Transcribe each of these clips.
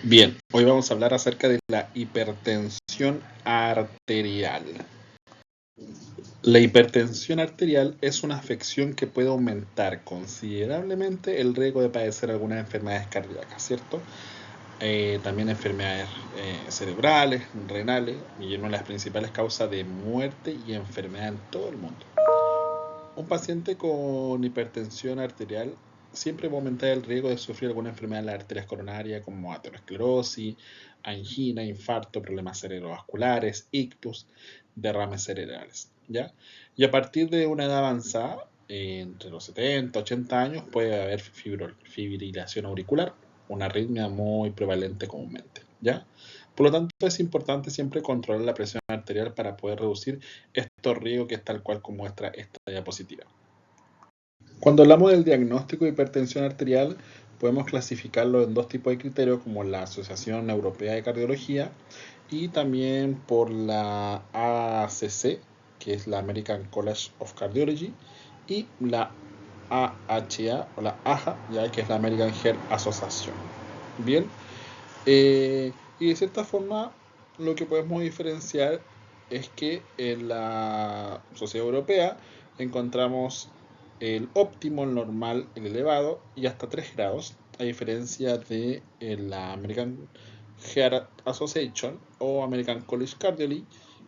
Bien, hoy vamos a hablar acerca de la hipertensión arterial. La hipertensión arterial es una afección que puede aumentar considerablemente el riesgo de padecer algunas enfermedades cardíacas, ¿cierto? También enfermedades cerebrales, renales, y una de las principales causas de muerte y enfermedad en todo el mundo. Un paciente con hipertensión arterial siempre va a aumentar el riesgo de sufrir alguna enfermedad en las arterias coronarias como aterosclerosis, angina, infarto, problemas cerebrovasculares, ictus, derrames cerebrales, ¿ya? Y a partir de una edad avanzada, entre los 70 y 80 años, puede haber fibrilación auricular, una arritmia muy prevalente comúnmente, ¿ya? Por lo tanto, es importante siempre controlar la presión arterial para poder reducir estos riesgos, que es tal cual como muestra esta diapositiva. Cuando hablamos del diagnóstico de hipertensión arterial, podemos clasificarlo en dos tipos de criterios, como la Asociación Europea de Cardiología y también por la ACC, que es la American College of Cardiology, y la AHA o la AHA, ya que es la American Heart Association. Bien, y de cierta forma lo que podemos diferenciar es que en la sociedad europea encontramos el óptimo, el normal, el elevado y hasta 3 grados, a diferencia de la American Heart Association o American College Cardiology,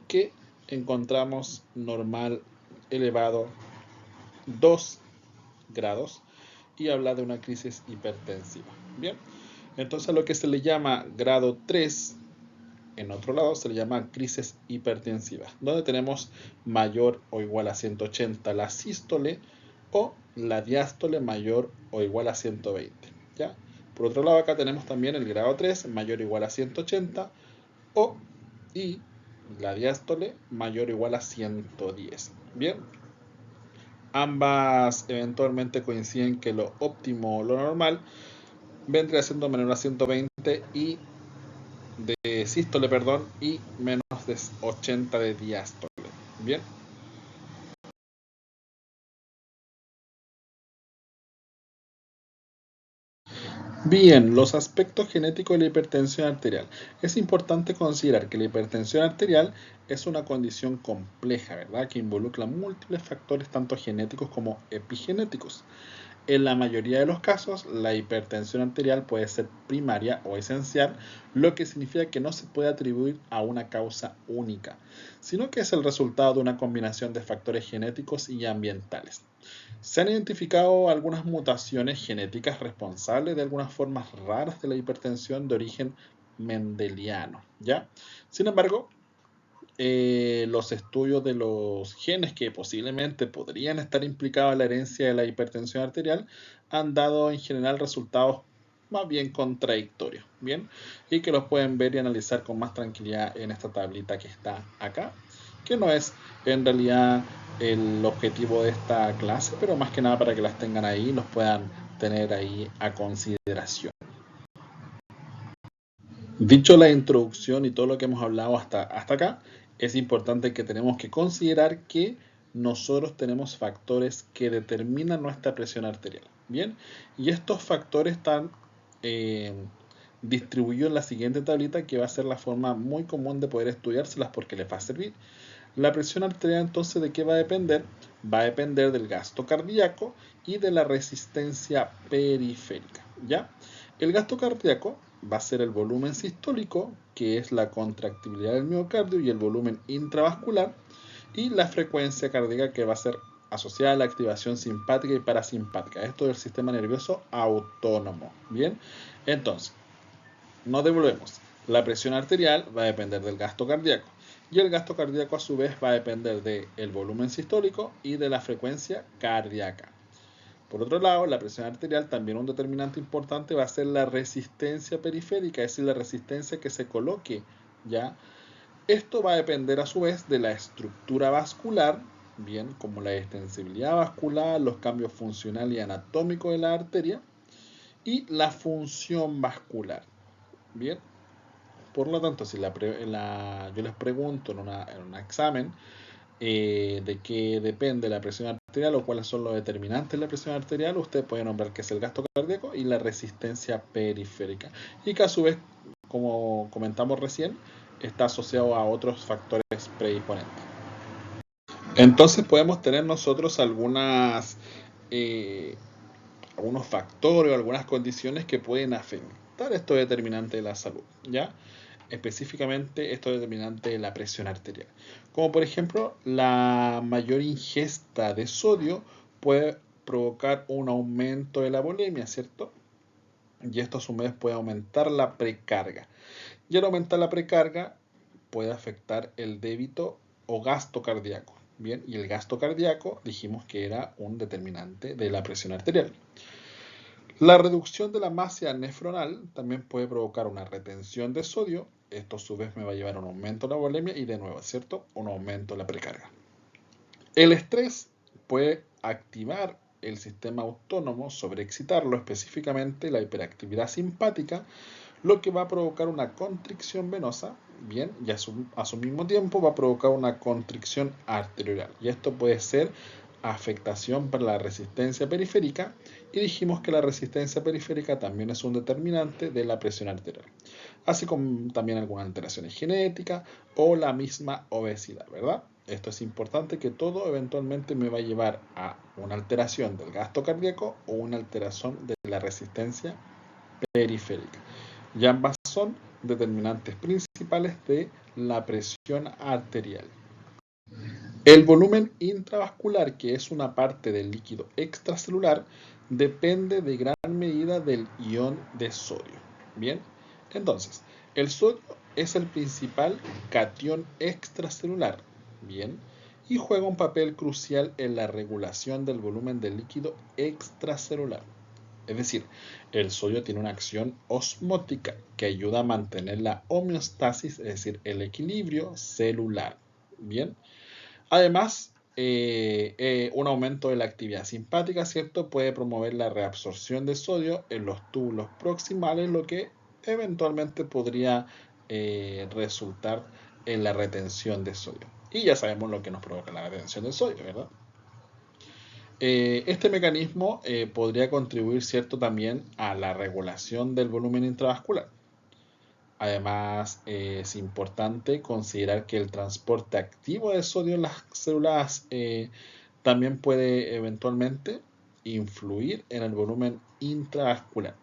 que encontramos normal, elevado, 2 grados, y habla de una crisis hipertensiva. Bien, entonces a lo que se le llama grado 3, en otro lado se le llama crisis hipertensiva, donde tenemos mayor o igual a 180 la sístole o la diástole mayor o igual a 120. ¿Ya? Por otro lado, acá tenemos también el grado 3, mayor o igual a 180, y la diástole mayor o igual a 110. Bien, ambas eventualmente coinciden que lo óptimo o lo normal vendría siendo menor a 120 y de sístole, perdón, y menos de 80 de diástole. Bien. Bien, los aspectos genéticos de la hipertensión arterial. Es importante considerar que la hipertensión arterial es una condición compleja, ¿verdad? Que involucra múltiples factores, tanto genéticos como epigenéticos. En la mayoría de los casos, la hipertensión arterial puede ser primaria o esencial, lo que significa que no se puede atribuir a una causa única, sino que es el resultado de una combinación de factores genéticos y ambientales. Se han identificado algunas mutaciones genéticas responsables de algunas formas raras de la hipertensión de origen mendeliano, ¿ya? Sin embargo, los estudios de los genes que posiblemente podrían estar implicados en la herencia de la hipertensión arterial han dado en general resultados más bien contradictorios, ¿bien? Y que los pueden ver y analizar con más tranquilidad en esta tablita que está acá, que no es en realidad el objetivo de esta clase, pero más que nada para que las tengan ahí y los puedan tener ahí a consideración. Dicho la introducción y todo lo que hemos hablado hasta acá, es importante que tenemos que considerar que nosotros tenemos factores que determinan nuestra presión arterial. Bien, y estos factores están distribuidos en la siguiente tablita, que va a ser la forma muy común de poder estudiárselas porque les va a servir. La presión arterial, entonces, ¿de qué va a depender? Va a depender del gasto cardíaco y de la resistencia periférica, ¿ya? El gasto cardíaco va a ser el volumen sistólico, que es la contractibilidad del miocardio, y el volumen intravascular, y la frecuencia cardíaca, que va a ser asociada a la activación simpática y parasimpática. Esto del sistema nervioso autónomo. Bien, entonces, nos devolvemos. La presión arterial va a depender del gasto cardíaco, y el gasto cardíaco a su vez va a depender del volumen sistólico y de la frecuencia cardíaca. Por otro lado, la presión arterial, también un determinante importante, va a ser la resistencia periférica, es decir, la resistencia que se coloque, ¿ya? Esto va a depender a su vez de la estructura vascular, bien, como la extensibilidad vascular, los cambios funcionales y anatómicos de la arteria y la función vascular, bien. Por lo tanto, si yo les pregunto en un examen, de qué depende la presión arterial o cuáles son los determinantes de la presión arterial, usted puede nombrar que es el gasto cardíaco y la resistencia periférica. Y que a su vez, como comentamos recién, está asociado a otros factores predisponentes. Entonces podemos tener nosotros algunos factores o algunas condiciones que pueden afectar estos determinantes de la salud, ¿ya? Específicamente estos determinantes de la presión arterial. Como por ejemplo, la mayor ingesta de sodio puede provocar un aumento de la volemia, ¿cierto? Y esto a su vez puede aumentar la precarga. Y al aumentar la precarga puede afectar el débito o gasto cardíaco. Bien, y el gasto cardíaco dijimos que era un determinante de la presión arterial. La reducción de la masa nefronal también puede provocar una retención de sodio. Esto a su vez me va a llevar a un aumento de la volemia y de nuevo, ¿cierto? Un aumento de la precarga. El estrés puede activar el sistema autónomo, sobreexcitarlo, específicamente la hiperactividad simpática, lo que va a provocar una constricción venosa, bien, y a su mismo tiempo va a provocar una constricción arterial. Y esto puede ser afectación para la resistencia periférica, y dijimos que la resistencia periférica también es un determinante de la presión arterial, así como también algunas alteraciones genéticas o la misma obesidad, ¿verdad? Esto es importante, que todo eventualmente me va a llevar a una alteración del gasto cardíaco o una alteración de la resistencia periférica. Y ambas son determinantes principales de la presión arterial. El volumen intravascular, que es una parte del líquido extracelular, depende de gran medida del ion de sodio. Bien, entonces, el sodio es el principal catión extracelular. Bien, y juega un papel crucial en la regulación del volumen del líquido extracelular. Es decir, el sodio tiene una acción osmótica que ayuda a mantener la homeostasis, es decir, el equilibrio celular. Bien. Además, un aumento de la actividad simpática, ¿cierto? Puede promover la reabsorción de sodio en los túbulos proximales, lo que eventualmente podría resultar en la retención de sodio. Y ya sabemos lo que nos provoca la retención de sodio, ¿verdad? Este mecanismo podría contribuir, ¿cierto?, también a la regulación del volumen intravascular. Además, es importante considerar que el transporte activo de sodio en las células también puede eventualmente influir en el volumen intravascular.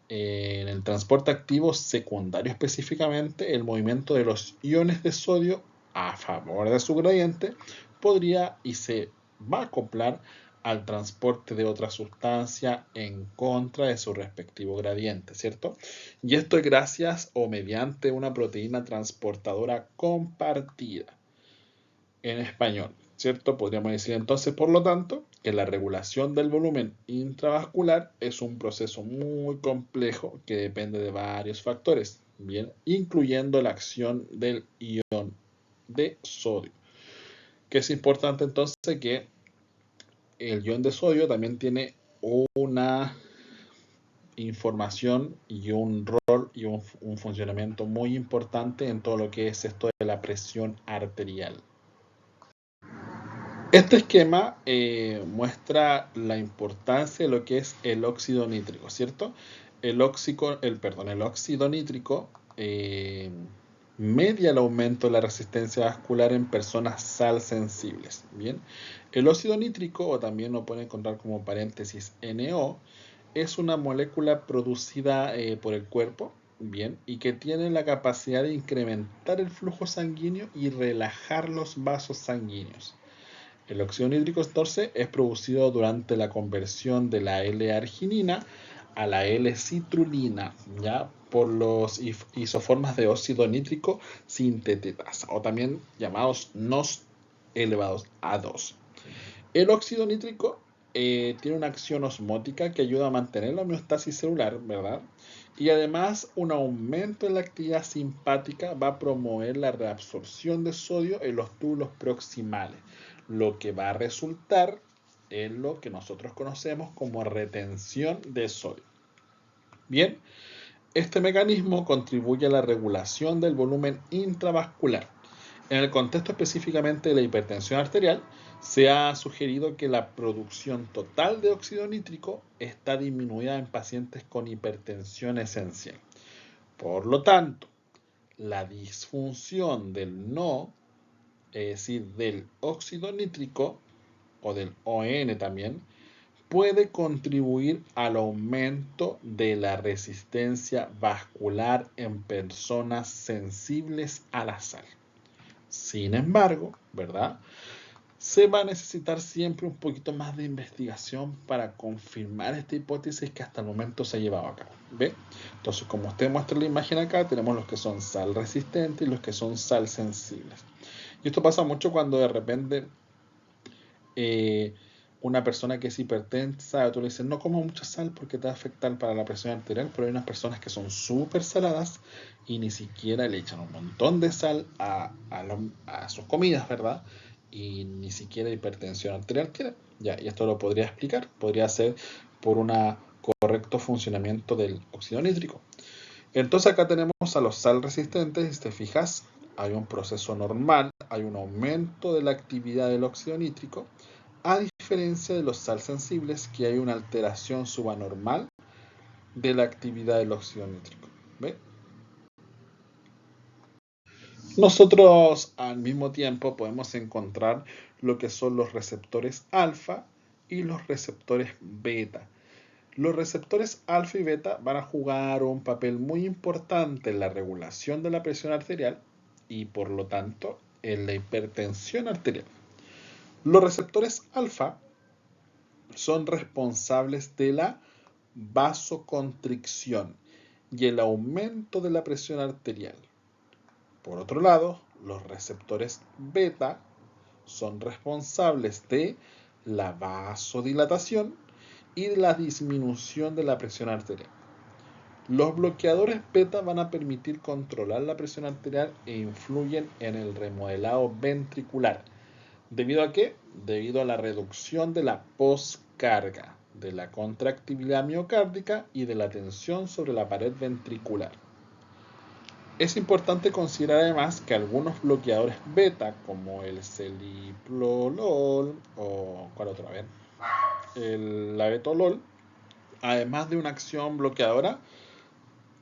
En el transporte activo secundario específicamente, el movimiento de los iones de sodio a favor de su gradiente podría y se va a acoplar al transporte de otra sustancia en contra de su respectivo gradiente, ¿cierto? Y esto es gracias o mediante una proteína transportadora compartida. En español, ¿cierto? Podríamos decir entonces, por lo tanto, que la regulación del volumen intravascular es un proceso muy complejo que depende de varios factores, bien, incluyendo la acción del ion de sodio. Que es importante entonces que el ion de sodio también tiene una información y un rol y un funcionamiento muy importante en todo lo que es esto de la presión arterial. Este esquema muestra la importancia de lo que es el óxido nítrico, ¿cierto? El óxido nítrico media el aumento de la resistencia vascular en personas sal sensibles. Bien, el óxido nítrico, o también lo pueden encontrar como paréntesis NO, es una molécula producida por el cuerpo, bien, y que tiene la capacidad de incrementar el flujo sanguíneo y relajar los vasos sanguíneos. El óxido nítrico entonces es producido durante la conversión de la L-arginina a la L-citrulina, ¿ya? Por los isoformas de óxido nítrico sintetasa, o también llamados NOS elevados a 2. El óxido nítrico tiene una acción osmótica que ayuda a mantener la homeostasis celular, ¿verdad? Y además, un aumento en la actividad simpática va a promover la reabsorción de sodio en los túbulos proximales, lo que va a resultar en lo que nosotros conocemos como retención de sodio. Bien, este mecanismo contribuye a la regulación del volumen intravascular En el contexto específicamente de la hipertensión arterial, se ha sugerido que la producción total de óxido nítrico está disminuida en pacientes con hipertensión esencial. Por lo tanto, la disfunción del NO, es decir, del óxido nítrico, o del ON también, puede contribuir al aumento de la resistencia vascular en personas sensibles a la sal. Sin embargo, ¿verdad? Se va a necesitar siempre un poquito más de investigación para confirmar esta hipótesis que hasta el momento se ha llevado a cabo. ¿Ve? Entonces, como usted muestra la imagen acá, tenemos los que son sal resistentes y los que son sal sensibles. Y esto pasa mucho cuando de repente una persona que es hipertensa, tú le dices, no comas mucha sal porque te va a afectar para la presión arterial, pero hay unas personas que son súper saladas y ni siquiera le echan un montón de sal a sus comidas, ¿verdad? Y ni siquiera hipertensión arterial tienen. Ya, y esto lo podría explicar, podría ser por un correcto funcionamiento del óxido nítrico. Entonces acá tenemos a los sal resistentes, si te fijas, hay un proceso normal, hay un aumento de la actividad del óxido nítrico, a diferencia de los sal sensibles, que hay una alteración subanormal de la actividad del óxido nítrico. ¿Ve? Nosotros al mismo tiempo podemos encontrar lo que son los receptores alfa y los receptores beta. Los receptores alfa y beta van a jugar un papel muy importante en la regulación de la presión arterial y por lo tanto en la hipertensión arterial. Los receptores alfa son responsables de la vasoconstricción y el aumento de la presión arterial. Por otro lado, los receptores beta son responsables de la vasodilatación y de la disminución de la presión arterial. Los bloqueadores beta van a permitir controlar la presión arterial e influyen en el remodelado ventricular. ¿Debido a qué? Debido a la reducción de la poscarga, de la contractibilidad miocárdica y de la tensión sobre la pared ventricular. Es importante considerar además que algunos bloqueadores beta, como el celiprolol o ¿cuál otra vez? El labetalol, además de una acción bloqueadora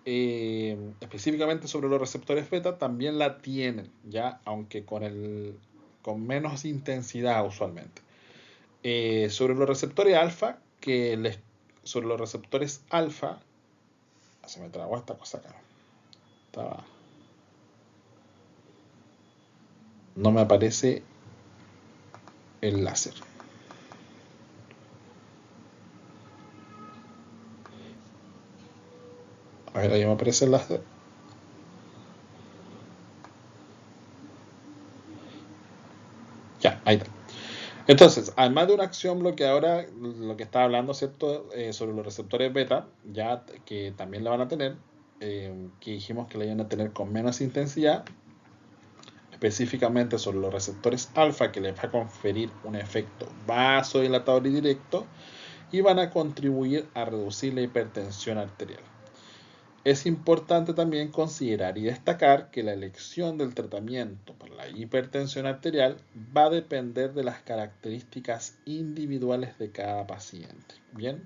específicamente sobre los receptores beta, también la tienen, ya, aunque con menos intensidad usualmente. Sobre los receptores alfa, sobre los receptores alfa, se me trabó esta cosa acá. No me aparece el láser. A ver, ahí me aparece el láser. Ya, ahí está. Entonces, además de una acción bloqueadora, lo que estaba hablando, ¿cierto? Sobre los receptores beta, ya que también la van a tener, que dijimos que la iban a tener con menos intensidad, específicamente sobre los receptores alfa, que les va a conferir un efecto vasodilatador y directo, y van a contribuir a reducir la hipertensión arterial. Es importante también considerar y destacar que la elección del tratamiento para la hipertensión arterial va a depender de las características individuales de cada paciente, ¿bien?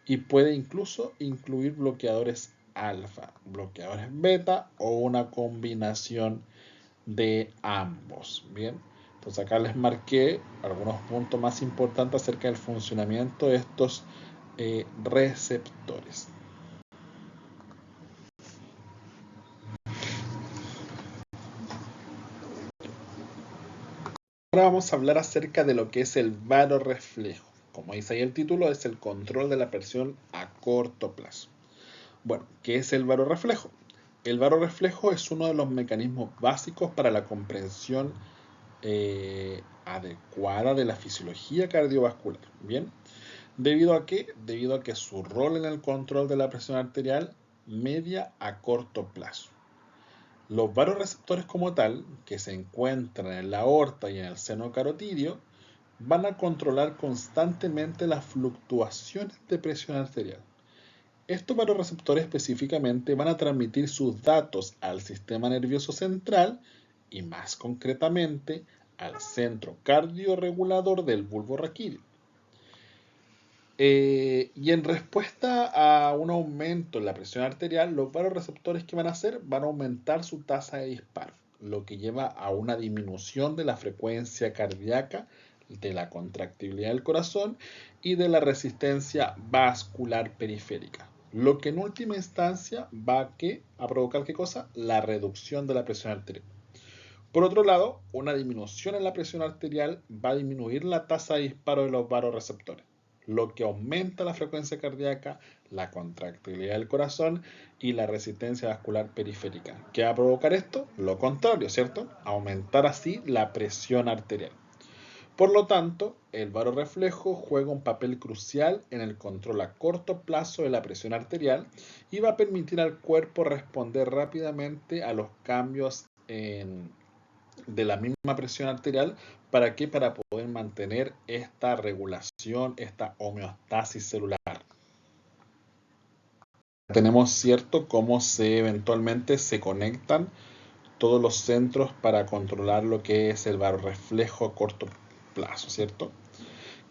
Y puede incluso incluir bloqueadores alfa, bloqueadores beta o una combinación de ambos, ¿bien? Entonces acá les marqué algunos puntos más importantes acerca del funcionamiento de estos receptores. Ahora vamos a hablar acerca de lo que es el varorreflejo. Como dice ahí el título, es el control de la presión a corto plazo. Bueno, ¿qué es el varorreflejo? El varorreflejo es uno de los mecanismos básicos para la comprensión adecuada de la fisiología cardiovascular. ¿Bien? ¿Debido a qué? Debido a que su rol en el control de la presión arterial media a corto plazo. Los varorreceptores como tal, que se encuentran en la aorta y en el seno carotidio, van a controlar constantemente las fluctuaciones de presión arterial. Estos varorreceptores específicamente van a transmitir sus datos al sistema nervioso central y más concretamente al centro cardiorregulador del bulbo raquídeo. Y en respuesta a un aumento en la presión arterial, los vasoreceptores que van a hacer van a aumentar su tasa de disparo, lo que lleva a una disminución de la frecuencia cardíaca, de la contractibilidad del corazón y de la resistencia vascular periférica, lo que en última instancia va a provocar ¿qué cosa? La reducción de la presión arterial. Por otro lado, una disminución en la presión arterial va a disminuir la tasa de disparo de los vasoreceptores, lo que aumenta la frecuencia cardíaca, la contractilidad del corazón y la resistencia vascular periférica. ¿Qué va a provocar esto? Lo contrario, ¿cierto? Aumentar así la presión arterial. Por lo tanto, el varoreflejo juega un papel crucial en el control a corto plazo de la presión arterial y va a permitir al cuerpo responder rápidamente a los cambios de la misma presión arterial. ¿Para qué? Para poder mantener esta regulación, esta homeostasis celular. Tenemos cierto cómo eventualmente se conectan todos los centros para controlar lo que es el varoreflejo a corto plazo, ¿cierto?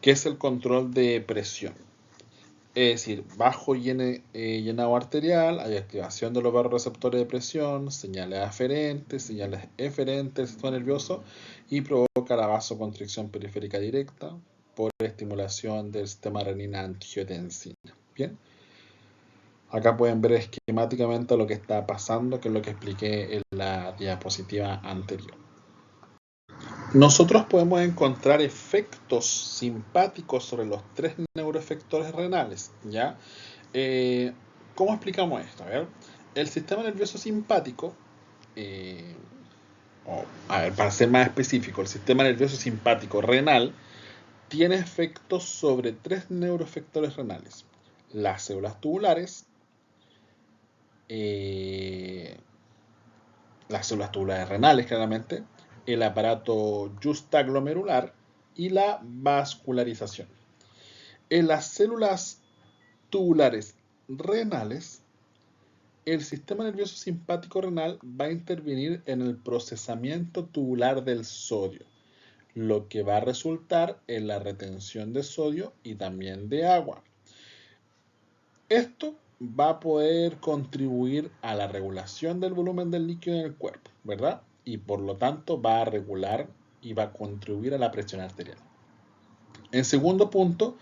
Que es el control de presión. Es decir, bajo llenado arterial, hay activación de los vasoreceptores de presión, señales aferentes del sistema nervioso y provoca la vasoconstricción periférica directa por estimulación del sistema renina-angiotensina. Bien, acá pueden ver esquemáticamente lo que está pasando, que es lo que expliqué en la diapositiva anterior. Nosotros podemos encontrar efectos simpáticos sobre los 3 neuroefectores renales, ¿ya? ¿Cómo explicamos esto? A ver, el sistema nervioso simpático, para ser más específico, el sistema nervioso simpático renal tiene efectos sobre 3 neuroefectores renales: las células tubulares, renales claramente, el aparato justaglomerular y la vascularización. En las células tubulares renales, el sistema nervioso simpático renal va a intervenir en el procesamiento tubular del sodio, lo que va a resultar en la retención de sodio y también de agua. Esto va a poder contribuir a la regulación del volumen del líquido en el cuerpo, ¿verdad? Y por lo tanto va a regular y va a contribuir a la presión arterial. En segundo punto,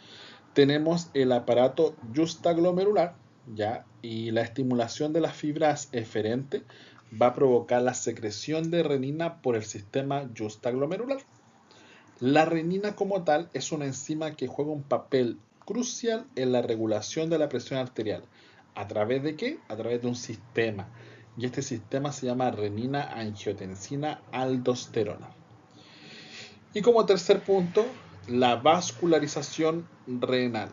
tenemos el aparato justaglomerular, ¿ya? Y la estimulación de las fibras eferentes va a provocar la secreción de renina por el sistema justaglomerular. La renina como tal es una enzima que juega un papel crucial en la regulación de la presión arterial. ¿A través de qué? A través de un sistema. Y este sistema se llama renina-angiotensina-aldosterona. Y como tercer punto, la vascularización renal.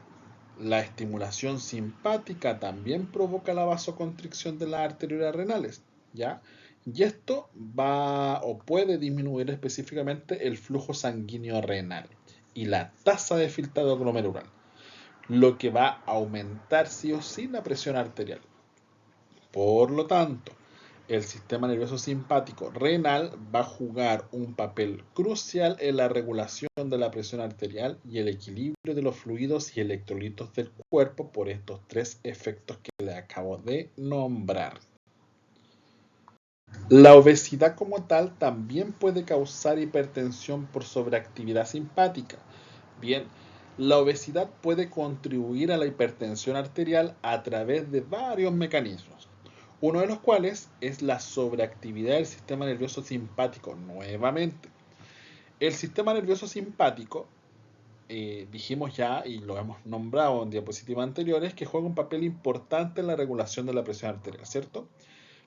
La estimulación simpática también provoca la vasoconstricción de las arteriolas renales, ¿ya? Y esto va o puede disminuir específicamente el flujo sanguíneo renal y la tasa de filtrado glomerular, lo que va a aumentar sí o sí la presión arterial. Por lo tanto, el sistema nervioso simpático renal va a jugar un papel crucial en la regulación de la presión arterial y el equilibrio de los fluidos y electrolitos del cuerpo por estos 3 efectos que le acabo de nombrar. La obesidad como tal también puede causar hipertensión por sobreactividad simpática. Bien, la obesidad puede contribuir a la hipertensión arterial a través de varios mecanismos, uno de los cuales es la sobreactividad del sistema nervioso simpático. Nuevamente, el sistema nervioso simpático, dijimos ya y lo hemos nombrado en diapositivas anteriores, que juega un papel importante en la regulación de la presión arterial, ¿cierto?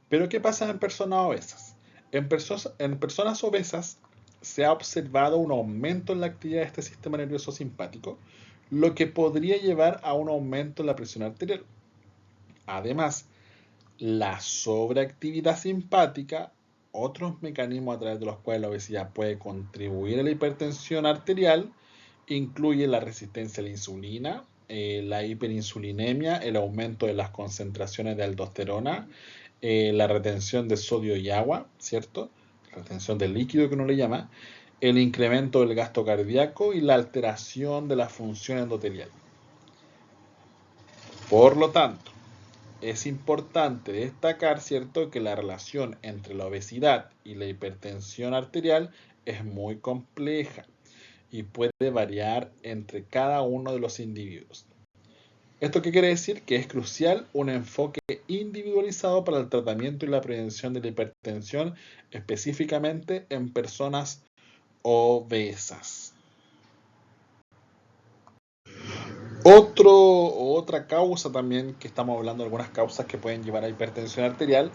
Pero ¿qué pasa en personas obesas? En personas obesas se ha observado un aumento en la actividad de este sistema nervioso simpático, lo que podría llevar a un aumento en la presión arterial. Además, la sobreactividad simpática, otros mecanismos a través de los cuales la obesidad puede contribuir a la hipertensión arterial, incluye la resistencia a la insulina, la hiperinsulinemia, el aumento de las concentraciones de aldosterona, la retención de sodio y agua, ¿cierto? retención del líquido que uno le llama, el incremento del gasto cardíaco y la alteración de la función endotelial. Por lo tanto, es importante destacar, ¿cierto?, que la relación entre la obesidad y la hipertensión arterial es muy compleja y puede variar entre cada uno de los individuos. ¿Esto qué quiere decir? Que es crucial un enfoque individualizado para el tratamiento y la prevención de la hipertensión, específicamente en personas obesas. Otra causa también, que estamos hablando de algunas causas que pueden llevar a hipertensión arterial,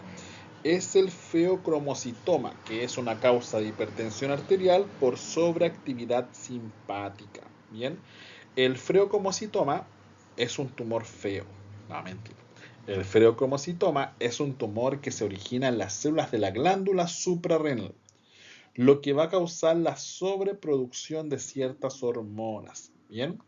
es el feocromocitoma, que es una causa de hipertensión arterial por sobreactividad simpática. Bien, el feocromocitoma es un tumor feo. No, mentira. El feocromocitoma es un tumor que se origina en las células de la glándula suprarrenal, lo que va a causar la sobreproducción de ciertas hormonas. Bien,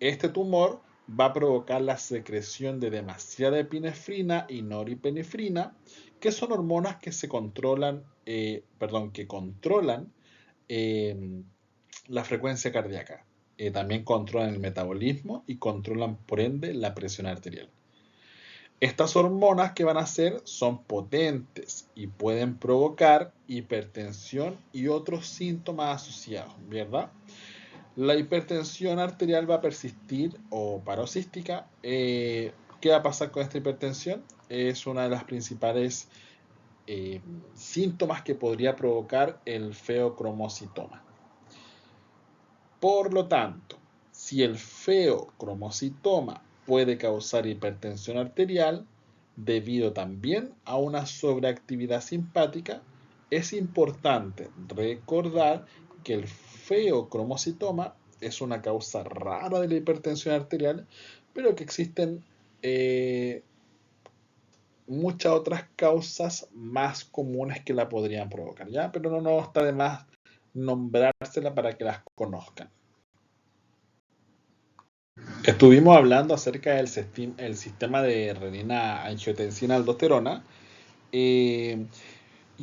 este tumor va a provocar la secreción de demasiada epinefrina y norepinefrina, que son hormonas que controlan la frecuencia cardíaca. También controlan el metabolismo y controlan, por ende, la presión arterial. Estas hormonas que van a hacer son potentes y pueden provocar hipertensión y otros síntomas asociados, ¿verdad? La hipertensión arterial va a persistir o paroxística. ¿Qué va a pasar con esta hipertensión? Es una de las principales síntomas que podría provocar el feocromocitoma. Por lo tanto, si el feocromocitoma puede causar hipertensión arterial debido también a una sobreactividad simpática, es importante recordar que el feocromocitoma es una causa rara de la hipertensión arterial, pero que existen muchas otras causas más comunes que la podrían provocar, ¿ya? Pero no está de más nombrársela para que las conozcan. Estuvimos hablando acerca del sistema de renina-angiotensina-aldosterona y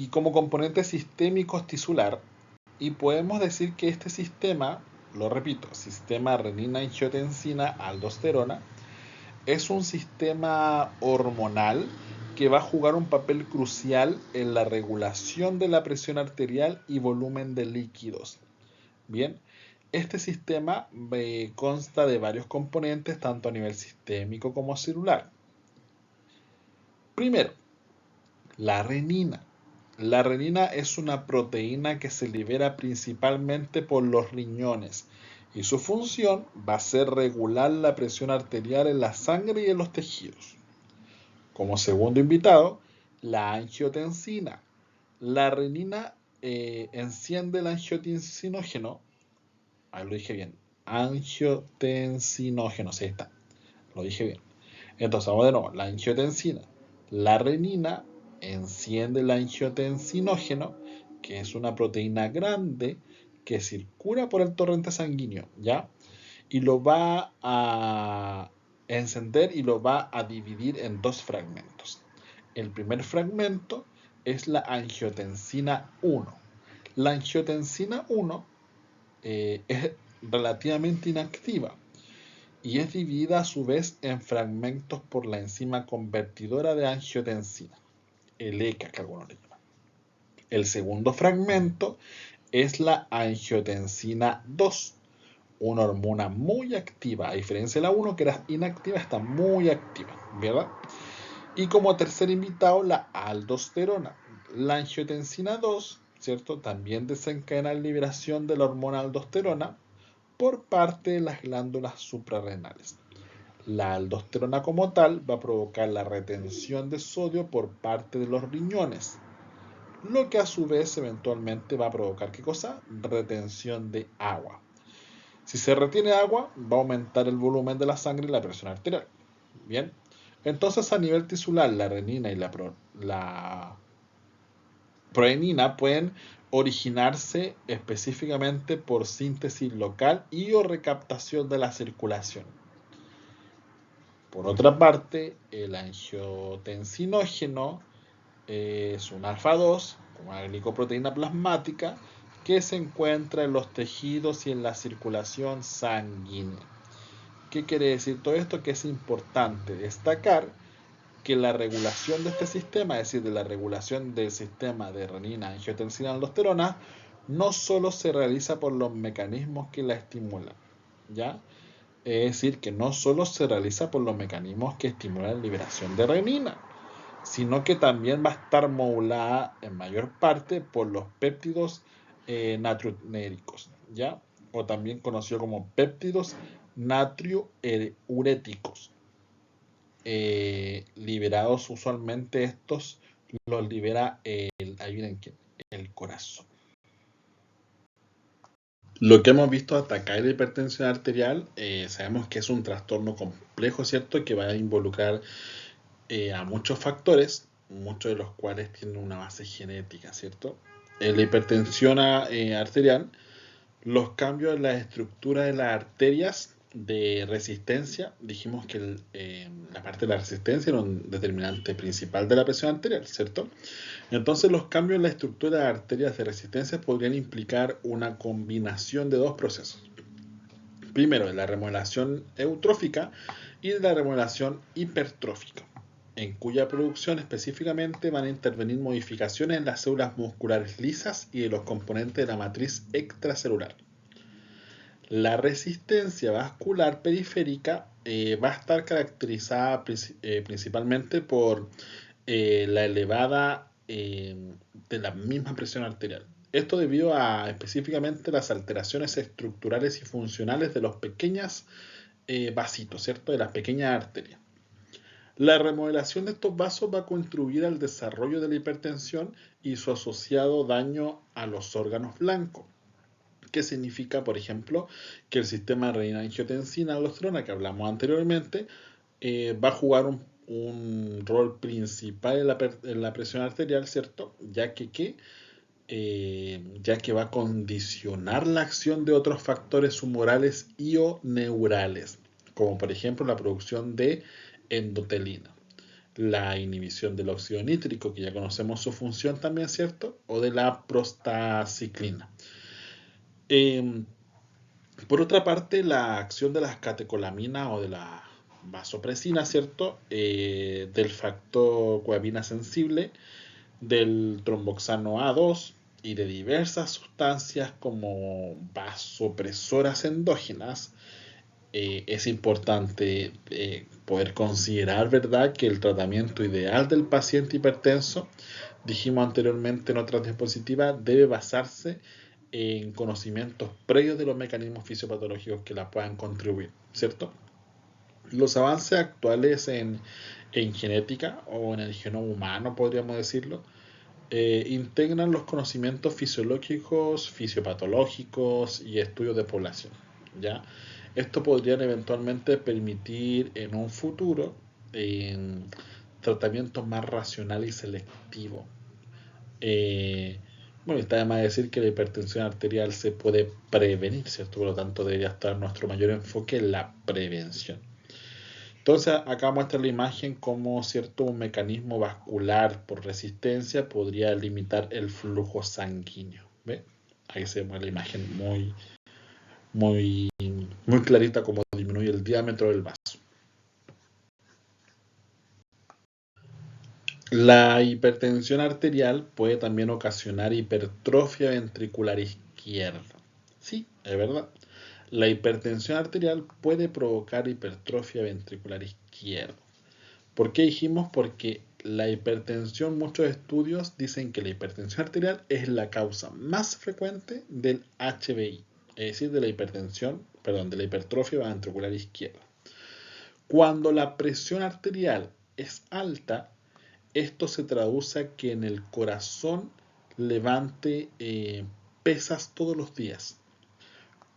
como componentes sistémicos tisular, y podemos decir que este sistema, lo repito, sistema renina-angiotensina-aldosterona, es un sistema hormonal que va a jugar un papel crucial en la regulación de la presión arterial y volumen de líquidos. Bien, este sistema consta de varios componentes, tanto a nivel sistémico como celular. Primero, la renina. La renina es una proteína que se libera principalmente por los riñones y su función va a ser regular la presión arterial en la sangre y en los tejidos. Como segundo invitado, la angiotensina. La renina enciende el angiotensinógeno. Ahí lo dije bien. Angiotensinógeno, sí, ahí está. Lo dije bien. Entonces, vamos de nuevo. La angiotensina. La renina enciende el angiotensinógeno, que es una proteína grande que circula por el torrente sanguíneo, ¿ya? Y lo va a encender y lo va a dividir en dos fragmentos. El primer fragmento es la angiotensina 1. La angiotensina 1 es relativamente inactiva y es dividida a su vez en fragmentos por la enzima convertidora de angiotensina, el ECA que algunos le llaman. El segundo fragmento es la angiotensina 2, una hormona muy activa, a diferencia de la 1 que era inactiva, está muy activa, ¿verdad? Y como tercer invitado, la aldosterona. La angiotensina 2, ¿cierto? También desencadena la liberación de la hormona aldosterona por parte de las glándulas suprarrenales. La aldosterona como tal va a provocar la retención de sodio por parte de los riñones, lo que a su vez eventualmente va a provocar, ¿qué cosa? Retención de agua. Si se retiene agua, va a aumentar el volumen de la sangre y la presión arterial. Bien, entonces a nivel tisular, la renina y la proenina pueden originarse específicamente por síntesis local y o recaptación de la circulación. Por otra parte, el angiotensinógeno es un alfa 2, una glicoproteína plasmática que se encuentra en los tejidos y en la circulación sanguínea. ¿Qué quiere decir todo esto? Que es importante destacar que la regulación de este sistema, es decir, de la regulación del sistema de renina, angiotensina, aldosterona, no solo se realiza por los mecanismos que la estimulan, ¿ya? Es decir, que no solo se realiza por los mecanismos que estimulan la liberación de renina, sino que también va a estar modulada en mayor parte por los péptidos natriuréticos, ¿ya? O también conocido como péptidos natriuréticos. Liberados usualmente estos los libera el corazón. Lo que hemos visto hasta acá en la hipertensión arterial, sabemos que es un trastorno complejo, ¿cierto? Que va a involucrar a muchos factores, muchos de los cuales tienen una base genética, ¿cierto? En la hipertensión arterial, los cambios en la estructura de las arterias de resistencia, dijimos que la parte de la resistencia era un determinante principal de la presión arterial, ¿cierto? Entonces los cambios en la estructura de arterias de resistencia podrían implicar una combinación de dos procesos. Primero, de la remodelación eutrófica y de la remodelación hipertrófica, en cuya producción específicamente van a intervenir modificaciones en las células musculares lisas y de los componentes de la matriz extracelular. La resistencia vascular periférica va a estar caracterizada principalmente por la elevada de la misma presión arterial. Esto debido a específicamente las alteraciones estructurales y funcionales de los pequeños vasitos, ¿cierto? De las pequeñas arterias. La remodelación de estos vasos va a contribuir al desarrollo de la hipertensión y su asociado daño a los órganos blancos. ¿Qué significa, por ejemplo, que el sistema de renina-angiotensina aldosterona que hablamos anteriormente va a jugar un rol principal en la presión arterial, ¿cierto? Ya que va a condicionar la acción de otros factores humorales y o neurales, como por ejemplo la producción de endotelina, la inhibición del óxido nítrico, que ya conocemos su función también, ¿cierto? O de la prostaciclina. Por otra parte, la acción de las catecolaminas o de la vasopresina, ¿cierto? Del factor coabina sensible, del tromboxano A2 y de diversas sustancias como vasopresoras endógenas, es importante poder considerar, ¿verdad?, que el tratamiento ideal del paciente hipertenso, dijimos anteriormente en otras diapositivas, debe basarse en conocimientos previos de los mecanismos fisiopatológicos que la puedan contribuir, ¿cierto? Los avances actuales en genética o en el genoma humano, podríamos decirlo, integran los conocimientos fisiológicos, fisiopatológicos y estudios de población, ¿ya? Esto podría eventualmente permitir en un futuro tratamientos más racional y selectivo. Bueno, está de más decir que la hipertensión arterial se puede prevenir, ¿cierto? Por lo tanto, debería estar nuestro mayor enfoque en la prevención. Entonces, acá muestra la imagen como cierto un mecanismo vascular por resistencia podría limitar el flujo sanguíneo. ¿Ve? Ahí se ve la imagen muy clarita como disminuye el diámetro del vaso. La hipertensión arterial puede también ocasionar hipertrofia ventricular izquierda. Sí, es verdad. La hipertensión arterial puede provocar hipertrofia ventricular izquierda. ¿Por qué dijimos? Porque la hipertensión, muchos estudios dicen que la hipertensión arterial es la causa más frecuente del HVI, es decir, de la hipertrofia ventricular izquierda. Cuando la presión arterial es alta, esto se traduce a que en el corazón levante pesas todos los días.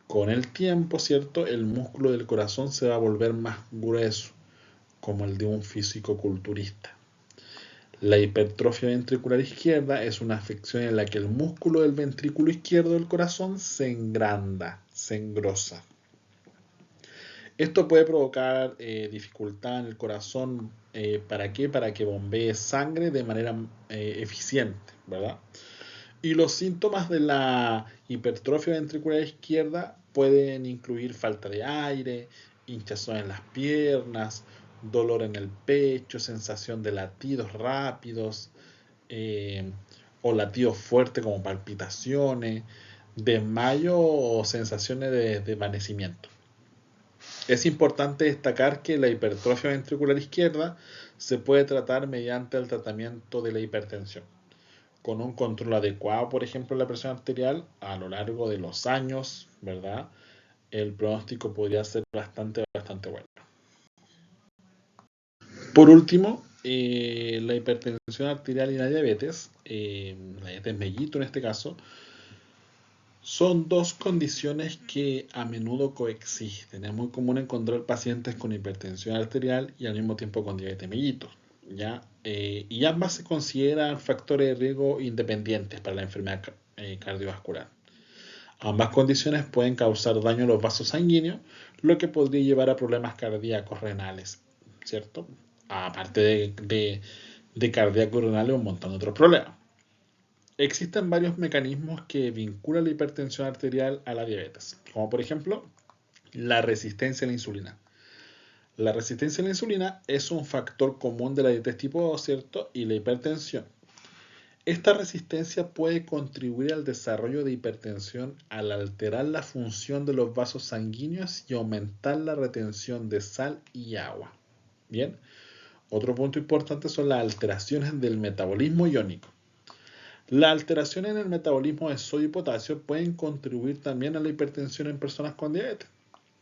Con el tiempo, ¿cierto? El músculo del corazón se va a volver más grueso, como el de un físico-culturista. La hipertrofia ventricular izquierda es una afección en la que el músculo del ventrículo izquierdo del corazón se engranda, se engrosa. Esto puede provocar dificultad en el corazón. ¿Para qué? Para que bombee sangre de manera eficiente, ¿verdad? Y los síntomas de la hipertrofia ventricular izquierda pueden incluir falta de aire, hinchazón en las piernas, dolor en el pecho, sensación de latidos rápidos, eh, o latidos fuertes como palpitaciones, desmayo o sensaciones de desvanecimiento. Es importante destacar que la hipertrofia ventricular izquierda se puede tratar mediante el tratamiento de la hipertensión, con un control adecuado, por ejemplo, de la presión arterial a lo largo de los años, ¿verdad? El pronóstico podría ser bastante bueno. Por último, la hipertensión arterial y la diabetes mellito en este caso, son dos condiciones que a menudo coexisten. Es muy común encontrar pacientes con hipertensión arterial y al mismo tiempo con diabetes mellito, ¿ya? Y ambas se consideran factores de riesgo independientes para la enfermedad cardiovascular. Ambas condiciones pueden causar daño a los vasos sanguíneos, lo que podría llevar a problemas cardíacos renales, ¿cierto? Aparte de cardíacos renales, un montón de otros problemas. Existen varios mecanismos que vinculan la hipertensión arterial a la diabetes, como por ejemplo la resistencia a la insulina. La resistencia a la insulina es un factor común de la diabetes tipo 2, ¿cierto? Y la hipertensión. Esta resistencia puede contribuir al desarrollo de hipertensión al alterar la función de los vasos sanguíneos y aumentar la retención de sal y agua. Bien, otro punto importante son las alteraciones del metabolismo iónico. Las alteraciones en el metabolismo de sodio y potasio pueden contribuir también a la hipertensión en personas con diabetes.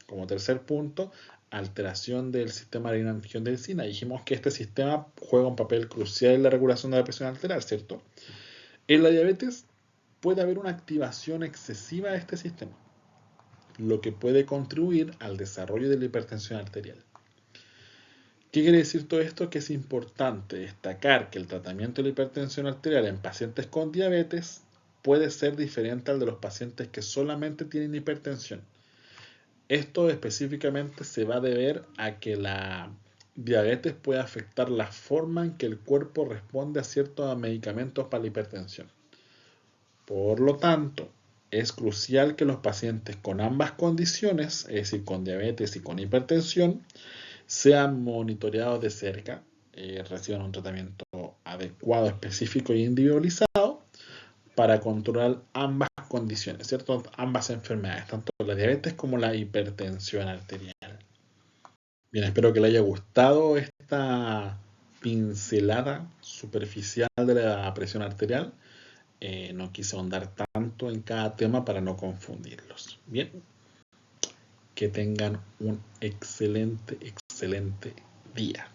Como tercer punto, alteración del sistema renina-angiotensina. Dijimos que este sistema juega un papel crucial en la regulación de la presión arterial, ¿cierto? En la diabetes puede haber una activación excesiva de este sistema, lo que puede contribuir al desarrollo de la hipertensión arterial. ¿Qué quiere decir todo esto? Que es importante destacar que el tratamiento de la hipertensión arterial en pacientes con diabetes puede ser diferente al de los pacientes que solamente tienen hipertensión. Esto específicamente se va a deber a que la diabetes puede afectar la forma en que el cuerpo responde a ciertos medicamentos para la hipertensión. Por lo tanto, es crucial que los pacientes con ambas condiciones, es decir, con diabetes y con hipertensión, sean monitoreados de cerca, reciban un tratamiento adecuado, específico e individualizado para controlar ambas condiciones, ¿cierto? Ambas enfermedades, tanto la diabetes como la hipertensión arterial. Bien, espero que le haya gustado esta pincelada superficial de la presión arterial. No quise ahondar tanto en cada tema para no confundirlos. Bien, que tengan un excelente día.